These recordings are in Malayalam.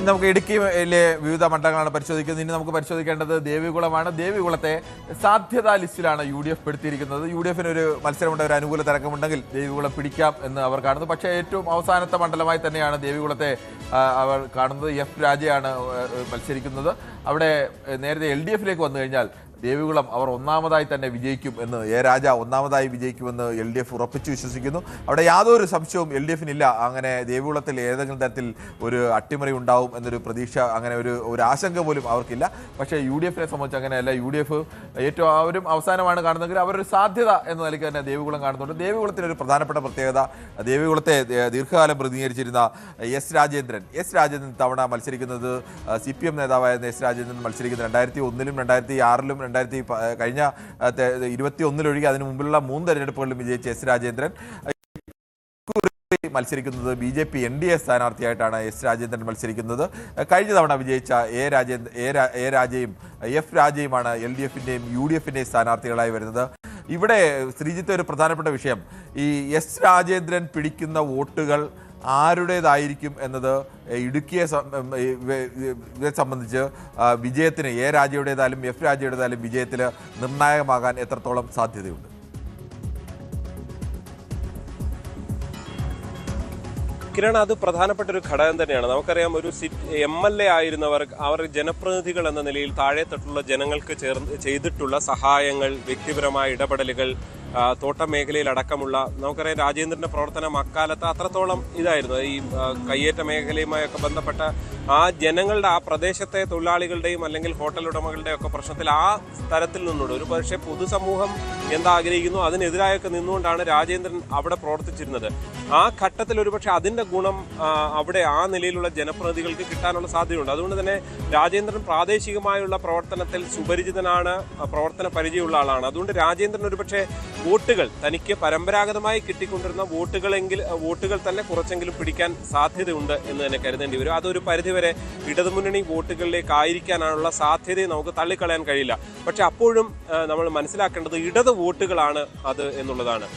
നമുക്ക് ഇടുക്കിയിലെ വിവിധ മണ്ഡലങ്ങളാണ് പരിശോധിക്കുന്നത്. ഇനി നമുക്ക് പരിശോധിക്കേണ്ടത് ദേവികുളമാണ്. ദേവികുളത്തെ സാധ്യതാ ലിസ്റ്റിലാണ് UDF പെടുത്തിയിരിക്കുന്നത്. UDFന് ഒരു മത്സരമുണ്ട്, ഒരു അനുകൂല തരംഗമുണ്ടെങ്കിൽ ദേവികുളം പിടിക്കാം എന്ന് അവർ കാണുന്നു. പക്ഷേ ഏറ്റവും അവസാനത്തെ മണ്ഡലമായി തന്നെയാണ് ദേവികുളത്തെ അവർ കാണുന്നത്. F രാജയാണ് മത്സരിക്കുന്നത്. അവിടെ നേരത്തെ LDFിലേക്ക് വന്നു കഴിഞ്ഞാൽ ദേവികുളം അവർ ഒന്നാമതായി തന്നെ വിജയിക്കും എന്ന് രാജ ഒന്നാമതായി വിജയിക്കുമെന്ന് LDF ഉറപ്പിച്ചു വിശ്വസിക്കുന്നു. അവിടെ യാതൊരു സംശയവും LDFിനില്ല. അങ്ങനെ ദേവികുളത്തിൽ ഏതെങ്കിലും തരത്തിൽ ഒരു അട്ടിമറി ഉണ്ടാവും എന്നൊരു പ്രതീക്ഷ, അങ്ങനെ ഒരു ആശങ്ക പോലും അവർക്കില്ല. പക്ഷേ UDFിനെ സംബന്ധിച്ച് അങ്ങനെയല്ല. UDF ഏറ്റവും അവരും അവസാനമാണ് കാണുന്നതെങ്കിൽ അവരൊരു സാധ്യത എന്ന നിലയ്ക്ക് തന്നെ ദേവികുളം കാണുന്നുണ്ട്. ദേവികുളത്തിനൊരു പ്രധാനപ്പെട്ട പ്രത്യേകത, ദേവികുളത്തെ ദീർഘകാലം പ്രതിനിധീകരിച്ചിരുന്ന S രാജേന്ദ്രൻ തവണ മത്സരിക്കുന്നത് CPM നേതാവായ S രാജേന്ദ്രൻ മത്സരിക്കുന്നത് 2001-ലും 2006-ലും കഴിഞ്ഞ 2021 അതിനു മുമ്പിലുള്ള 3 തെരഞ്ഞെടുപ്പുകളിലും വിജയിച്ച S രാജേന്ദ്രൻ മത്സരിക്കുന്നത് BJP NDA സ്ഥാനാർത്ഥിയായിട്ടാണ്. S രാജേന്ദ്രൻ മത്സരിക്കുന്നത്. കഴിഞ്ഞ തവണ വിജയിച്ച രാജയും F രാജയുമാണ് LDFിൻ്റെയും UDFിൻ്റെയും സ്ഥാനാർത്ഥികളായി വരുന്നത്. ഇവിടെ ശ്രീജിത്ത്, ഒരു പ്രധാനപ്പെട്ട വിഷയം, ഈ S രാജേന്ദ്രൻ പിടിക്കുന്ന വോട്ടുകൾ ആരുടേതായിരിക്കും എന്നത് ഇടുക്കിയെ സംബന്ധിച്ച് വിജയത്തിന് രാജയുടേതായാലും F രാജയുടേതായാലും വിജയത്തിൽ നിർണായകമാകാൻ എത്രത്തോളം സാധ്യതയുണ്ട്? കിരൺ, അത് പ്രധാനപ്പെട്ട ഒരു ഘടകം തന്നെയാണ്. നമുക്കറിയാം, ഒരു MLA ആയിരുന്നവർ, അവർ ജനപ്രതിനിധികൾ എന്ന നിലയിൽ താഴെത്തട്ടുള്ള ജനങ്ങൾക്ക് ചെയ്തിട്ടുള്ള സഹായങ്ങൾ, വ്യക്തിപരമായ ഇടപെടലുകൾ, തോട്ടം മേഖലയിൽ അടക്കമുള്ള, നമുക്കറിയാം രാജേന്ദ്രന്റെ പ്രവർത്തനം അക്കാലത്ത് അത്രത്തോളം ഇതായിരുന്നു. ഈ കയ്യേറ്റ മേഖലയുമായൊക്കെ ബന്ധപ്പെട്ട ആ ജനങ്ങളുടെ, ആ പ്രദേശത്തെ തൊഴിലാളികളുടെയും അല്ലെങ്കിൽ ഹോട്ടൽ ഉടമകളുടെയും ഒക്കെ പ്രശ്നത്തിൽ ആ തരത്തിൽ നിന്നുകൊണ്ട് ഒരു പക്ഷേ പൊതുസമൂഹം എന്താഗ്രഹിക്കുന്നു അതിനെതിരായൊക്കെ നിന്നുകൊണ്ടാണ് രാജേന്ദ്രൻ അവിടെ പ്രവർത്തിച്ചിരുന്നത്. ആ ഘട്ടത്തിൽ ഒരുപക്ഷെ അതിന്റെ ഗുണം അവിടെ ആ നിലയിലുള്ള ജനപ്രതിനിധികൾക്ക് കിട്ടാനുള്ള സാധ്യതയുണ്ട്. അതുകൊണ്ട് തന്നെ രാജേന്ദ്രൻ പ്രാദേശികമായുള്ള പ്രവർത്തനത്തിൽ സുപരിചിതനാണ്, പ്രവർത്തന പരിചയമുള്ള ആളാണ്. അതുകൊണ്ട് രാജേന്ദ്രൻ ഒരുപക്ഷെ വോട്ടുകൾ തനിക്ക് പരമ്പരാഗതമായി കിട്ടിക്കൊണ്ടിരുന്ന വോട്ടുകൾ തന്നെ കുറച്ചെങ്കിലും പിടിക്കാൻ സാധ്യതയുണ്ട് എന്ന് തന്നെ കരുതേണ്ടി വരും. അതൊരു പരിധിവരെ ഇടതുമുന്നണി വോട്ടുകളിലേക്ക് ആയിരിക്കാനുള്ള സാധ്യതയെ നമുക്ക് തള്ളിക്കളയാൻ കഴിയില്ല. പക്ഷെ അപ്പോഴും നമ്മൾ മനസ്സിലാക്കേണ്ടത് ഇടത് വോട്ടുകളാണ് അത് എന്നുള്ളതാണ്.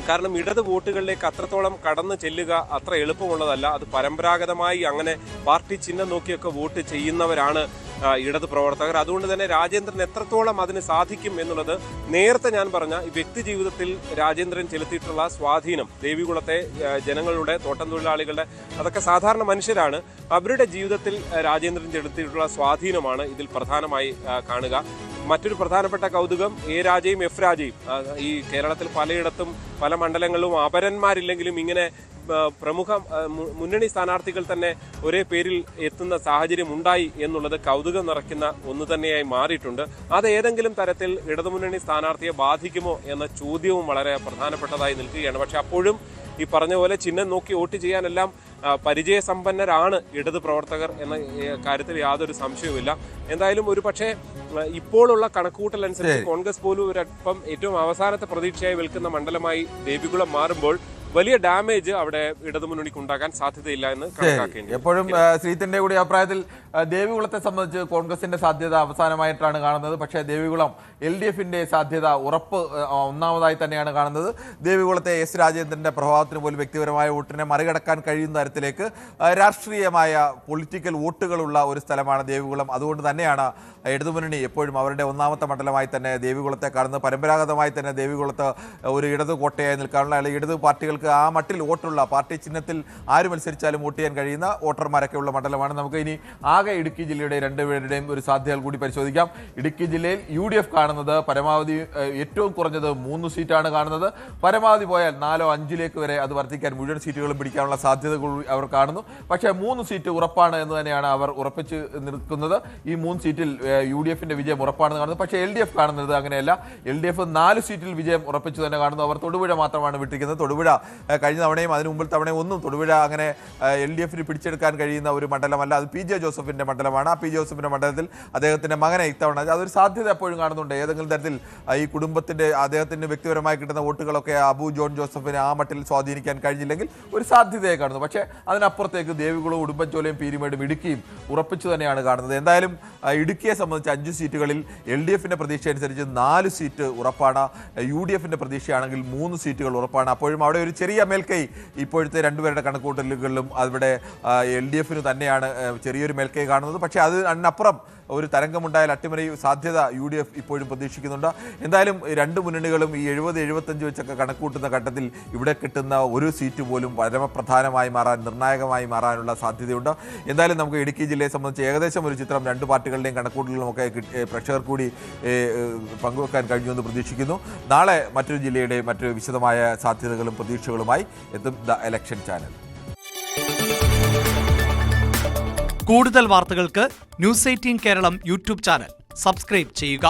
കാരണം ഇടത് വോട്ടുകളിലേക്ക് അത്രത്തോളം കടന്നു ചെല്ലുക അത്ര എളുപ്പമുള്ളതല്ല. അത് പരമ്പരാഗതമായി അങ്ങനെ പാർട്ടി ചിഹ്നം നോക്കിയൊക്കെ വോട്ട് ചെയ്യുന്നവരാണ് ഇടത് പ്രവർത്തകർ. അതുകൊണ്ട് തന്നെ രാജേന്ദ്രൻ എത്രത്തോളം അതിന് സാധിക്കും എന്നുള്ളത് നേരത്തെ ഞാൻ പറഞ്ഞ വ്യക്തി ജീവിതത്തിൽ രാജേന്ദ്രൻ ചെലുത്തിയിട്ടുള്ള സ്വാധീനം, ദേവികുളത്തെ ജനങ്ങളുടെ, തോട്ടം തൊഴിലാളികളുടെ, അതൊക്കെ സാധാരണ മനുഷ്യരാണ്, അവരുടെ ജീവിതത്തിൽ രാജേന്ദ്രൻ ചെലുത്തിയിട്ടുള്ള സ്വാധീനമാണ് ഇതിൽ പ്രധാനമായി കാണുക. മറ്റൊരു പ്രധാനപ്പെട്ട കൗതുകം, രാജയും F രാജയും ഈ കേരളത്തിൽ പലയിടത്തും പല മണ്ഡലങ്ങളിലും അപരന്മാരില്ലെങ്കിലും ഇങ്ങനെ പ്രമുഖ മുന്നണി സ്ഥാനാർത്ഥികൾ തന്നെ ഒരേ പേരിൽ എത്തുന്ന സാഹചര്യം ഉണ്ടായി എന്നുള്ളത് കൗതുകം നിറയ്ക്കുന്ന ഒന്ന് തന്നെയായി മാറിയിട്ടുണ്ട്. അത് ഏതെങ്കിലും തരത്തിൽ ഇടതുമുന്നണി സ്ഥാനാർത്ഥിയെ ബാധിക്കുമോ എന്ന ചോദ്യവും വളരെ പ്രധാനപ്പെട്ടതായി നിൽക്കുകയാണ്. പക്ഷെ അപ്പോഴും ഈ പറഞ്ഞ പോലെ ചിഹ്നം നോക്കി വോട്ട് ചെയ്യാനെല്ലാം പരിചയസമ്പന്നരാണ് ഇടത് പ്രവർത്തകർ എന്ന കാര്യത്തിൽ യാതൊരു സംശയവുമില്ല. എന്തായാലും ഒരു പക്ഷേ ഇപ്പോഴുള്ള കണക്കുകൂട്ടൽ അനുസരിച്ച് കോൺഗ്രസ് പോലും ഒരല്പം ഏറ്റവും അവസാനത്തെ പ്രതീക്ഷയായി നിൽക്കുന്ന മണ്ഡലമായി ദേവികുളം മാറുമ്പോൾ വലിയ ഡാമേജ് അവിടെ ഇടതുമുന്നണിക്ക് ഉണ്ടാകാൻ സാധ്യതയില്ല എന്ന് കണക്കാക്കേണ്ടി. എപ്പോഴും ശ്രീത്തിന്റെ കൂടി അഭിപ്രായത്തിൽ ദേവികുളത്തെ സംബന്ധിച്ച് കോൺഗ്രസിന്റെ സാധ്യത അവസാനമായിട്ടാണ് കാണുന്നത്. പക്ഷേ ദേവികുളം LDFിന്റെ സാധ്യത ഉറപ്പ് ഒന്നാമതായി തന്നെയാണ് കാണുന്നത്. ദേവികുളത്തെ S രാജേന്ദ്രന്റെ പ്രഭാവത്തിന് പോലും വ്യക്തിപരമായ വോട്ടിനെ മറികടക്കാൻ കഴിയുന്ന തരത്തിലേക്ക് രാഷ്ട്രീയമായ പൊളിറ്റിക്കൽ വോട്ടുകളുള്ള ഒരു സ്ഥലമാണ് ദേവികുളം. അതുകൊണ്ട് തന്നെയാണ് ഇടതുമുന്നണി എപ്പോഴും അവരുടെ ഒന്നാമത്തെ മണ്ഡലമായി തന്നെ ദേവികുളത്തെ കാണുന്നത്. പരമ്പരാഗതമായി തന്നെ ദേവികുളത്ത് ഒരു ഇടത് കോട്ടയായി നിൽക്കാനുള്ള, അല്ലെങ്കിൽ ഇടത് പാർട്ടികൾക്ക് ആ മട്ടിൽ വോട്ടുള്ള, പാർട്ടി ചിഹ്നത്തിൽ ആര് മത്സരിച്ചാലും വോട്ട് ചെയ്യാൻ കഴിയുന്ന വോട്ടർമാരൊക്കെ ഉള്ള മണ്ഡലമാണ്. നമുക്ക് ഇനി ആകെ ഇടുക്കി ജില്ലയുടെ രണ്ടുപേരുടെയും ഒരു സാധ്യതകൾ കൂടി പരിശോധിക്കാം. ഇടുക്കി ജില്ലയിൽ UDF കാണുന്നത് പരമാവധി ഏറ്റവും കുറഞ്ഞത് 3 സീറ്റാണ് കാണുന്നത്. പരമാവധി പോയാൽ 4 or 5 വരെ അത് വർദ്ധിക്കാൻ, മുഴുവൻ സീറ്റുകളും പിടിക്കാനുള്ള സാധ്യതകൾ അവർ കാണുന്നു. പക്ഷേ 3 സീറ്റ് ഉറപ്പാണ് എന്ന് തന്നെയാണ് അവർ ഉറപ്പിച്ച് നിൽക്കുന്നത്. ഈ 3 സീറ്റിൽ UDFിന്റെ വിജയം ഉറപ്പാണെന്ന് കാണുന്നത്. പക്ഷേ LDF കാണുന്നത് അങ്ങനെയല്ല. LDF 4 സീറ്റിൽ വിജയം ഉറപ്പിച്ചു തന്നെ കാണുന്നു. അവർ തൊടുപുഴ മാത്രമാണ് വിട്ടിരിക്കുന്നത്. തൊടുപുഴ കഴിഞ്ഞ തവണയും അതിനു മുമ്പിൽ തവണയും ഒന്നും തൊടുപുഴ അങ്ങനെ LDFിന് പിടിച്ചെടുക്കാൻ കഴിയുന്ന ഒരു മണ്ഡലമല്ല. അത് PJ ജോസഫിന് ജോസഫിന്റെ മണ്ഡലമാണ്. ആ പി ജോസഫിന്റെ മണ്ഡലത്തിൽ അദ്ദേഹത്തിന്റെ മകനെ ഇത്തവണ അതൊരു സാധ്യത എപ്പോഴും കാണുന്നുണ്ട്. ഏതെങ്കിലും തരത്തിൽ ഈ കുടുംബത്തിന്റെ അദ്ദേഹത്തിന് വ്യക്തിപരമായി കിട്ടുന്ന വോട്ടുകളൊക്കെ അബു ജോൺ ജോസഫിനെ ആ മട്ടിൽ സ്വാധീനിക്കാൻ കഴിഞ്ഞില്ലെങ്കിൽ ഒരു സാധ്യതയെ കാണുന്നു. പക്ഷേ അതിനപ്പുറത്തേക്ക് ദേവികുളവും ഉടുമ്പൻചോലയും പീരുമേടും ഇടുക്കിയും ഉറപ്പിച്ചു തന്നെയാണ് കാണുന്നത്. എന്തായാലും ഇടുക്കിയെ സംബന്ധിച്ച് 5 സീറ്റുകളിൽ LDFിന്റെ പ്രതീക്ഷ അനുസരിച്ച് 4 സീറ്റ് ഉറപ്പാണ്. UDFിന്റെ പ്രതീക്ഷയാണെങ്കിൽ 3 സീറ്റുകൾ ഉറപ്പാണ്. അപ്പോഴും അവിടെ ഒരു ചെറിയ മേൽക്കൈ ഇപ്പോഴത്തെ രണ്ടുപേരുടെ കണക്കുകൂട്ടലുകളിലും അവിടെ LDFിന് തന്നെയാണ് ചെറിയൊരു മേൽക്കൈ കാണുന്നത്. പക്ഷേ അതിനപ്പുറം ഒരു തരംഗമുണ്ടായാൽ അട്ടിമറി സാധ്യത UDF ഇപ്പോഴും പ്രതീക്ഷിക്കുന്നുണ്ട്. എന്തായാലും രണ്ട് മുന്നണികളും ഈ 70-75 വെച്ചൊക്കെ കണക്കൂട്ടുന്ന ഘട്ടത്തിൽ ഇവിടെ കിട്ടുന്ന ഒരു സീറ്റ് പോലും പരമപ്രധാനമായി മാറാൻ, നിർണായകമായി മാറാനുള്ള സാധ്യതയുണ്ട്. എന്തായാലും നമുക്ക് ഇടുക്കി ജില്ലയെ സംബന്ധിച്ച് ഏകദേശം ഒരു ചിത്രം രണ്ട് പാർട്ടികളുടെയും കണക്കൂട്ടലുകളും ഒക്കെ പ്രേക്ഷകർ കൂടി പങ്കുവെക്കാൻ കഴിഞ്ഞുവെന്ന് പ്രതീക്ഷിക്കുന്നു. നാളെ മറ്റൊരു ജില്ലയുടെ മറ്റൊരു വിശദമായ സാധ്യതകളും പ്രതീക്ഷകളുമായി എത്തും ദ ഇലക്ഷൻ ചാനൽ. കൂടുതൽ വാർത്തകൾക്ക് news 18 Keralam YouTube channel subscribe ചെയ്യുക.